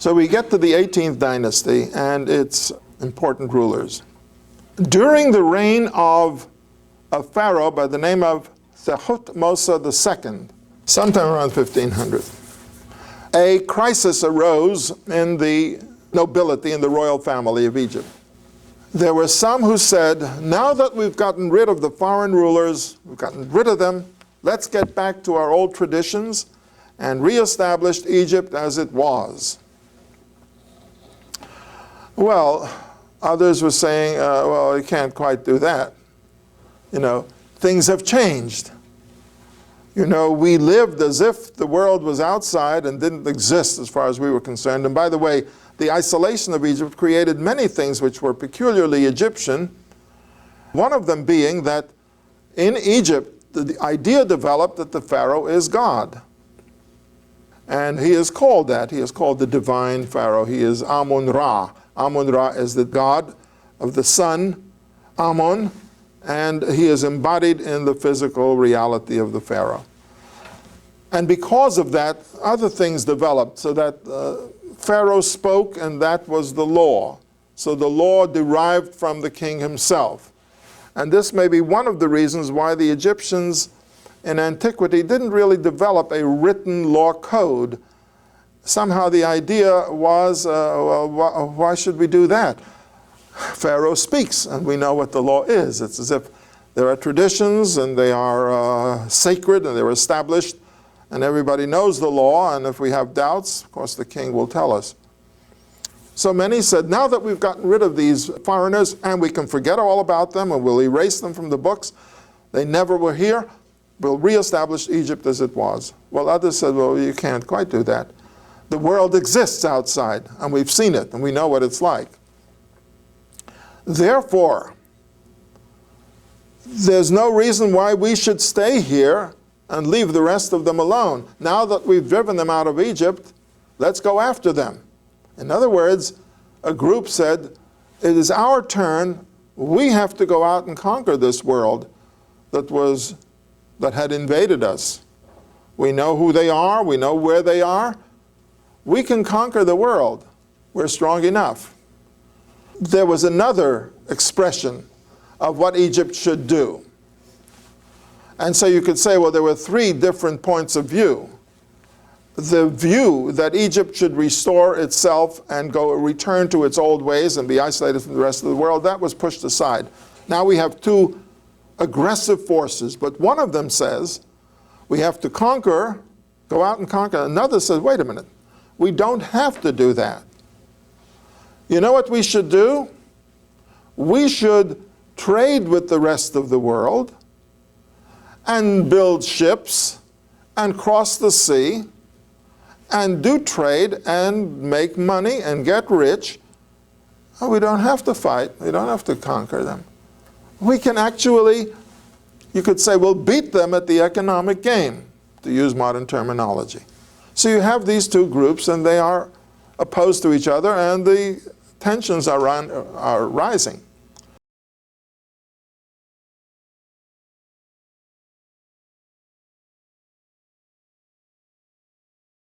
So we get to the 18th dynasty and its important rulers. During the reign of a pharaoh by the name of Thutmose II, sometime around 1500, a crisis arose in the nobility, in the royal family of Egypt. There were some who said, now that we've gotten rid of the foreign rulers, we've gotten rid of them, let's get back to our old traditions and reestablish Egypt as it was. Well, others were saying, well, you can't quite do that. You know, things have changed. You know, we lived as if the world was outside and didn't exist as far as we were concerned. And by the way, the isolation of Egypt created many things which were peculiarly Egyptian. One of them being that in Egypt, the idea developed that the Pharaoh is God. And he is called that. He is called the divine Pharaoh. He is Amun-Ra. Amun-Ra is the god of the sun, Amun, and he is embodied in the physical reality of the Pharaoh. And because of that, other things developed, so that Pharaoh spoke, and that was the law. So the law derived from the king himself. And this may be one of the reasons why the Egyptians in antiquity didn't really develop a written law code. Somehow the idea was, well, why should we do that? Pharaoh speaks, and we know what the law is. It's as if there are traditions, and they are sacred, and they're established, and everybody knows the law, and if we have doubts, of course, the king will tell us. So many said, now that we've gotten rid of these foreigners, and we can forget all about them, and we'll erase them from the books, they never were here, we'll reestablish Egypt as it was. Well, others said, well, you can't quite do that. The world exists outside, and we've seen it, and we know what it's like. Therefore, there's no reason why we should stay here and leave the rest of them alone. Now that we've driven them out of Egypt, let's go after them. In other words, a group said, it is our turn. We have to go out and conquer this world that had invaded us. We know who they are. We know where they are. We can conquer the world. We're strong enough. There was another expression of what Egypt should do. And so you could say, well, there were three different points of view. The view that Egypt should restore itself and return to its old ways and be isolated from the rest of the world, that was pushed aside. Now we have two aggressive forces, but one of them says, we have to conquer, go out and conquer. Another says, wait a minute, we don't have to do that. You know what we should do? We should trade with the rest of the world and build ships and cross the sea and do trade and make money and get rich. Oh, we don't have to fight. We don't have to conquer them. We can actually, you could say, we'll beat them at the economic game, to use modern terminology. So you have these two groups, and they are opposed to each other, and the tensions are rising.